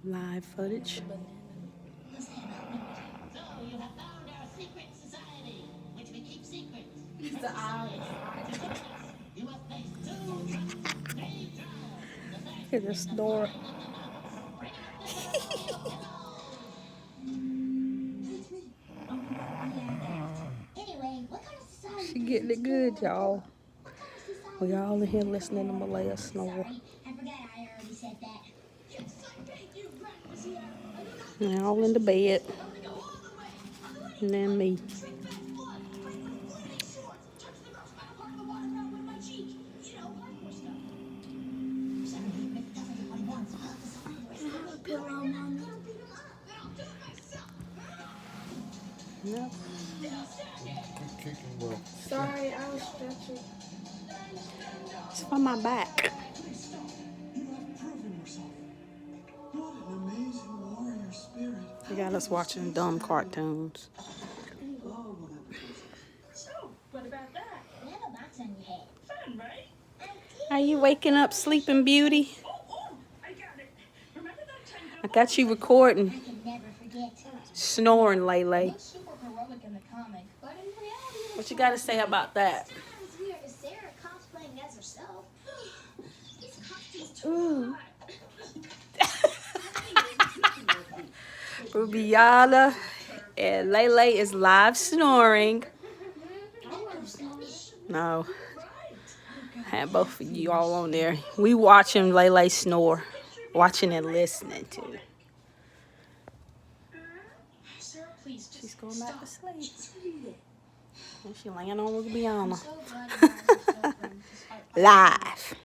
Live footage. So you have found our secret society, which we keep secret. It's the eyes. You must face 2 main trials. The first Look at this door. bring out the ceremonial pillow. Anyway, what kind of society? She getting it good, y'all. We all in here listening to Malaya snore. Sorry, I forgot I already said that. Yes, I beg you, Grandma's Now all in the bed. And then me. Yep. Sorry, I was stretching. It's for my back. They got us watching dumb cartoons. So, what about that? You have a box on your head. Fun, right? Are you waking up, Sleeping Beauty? Oh, I got it. Remember that time I got you recording. I can never forget. Snoring, LayLay. Looks super heroic in the comic, but in reality, What you got to say about that? it's weird. Is Sarah cosplaying as herself? These costumes Ooh. Rubiana and LayLay is live snoring. No. I had both of you all on there. We watching LayLay snore. Watching and listening to. Sarah, please, She's going back to sleep. And she laying on Rubiana. so glad you guys are so friends. Live.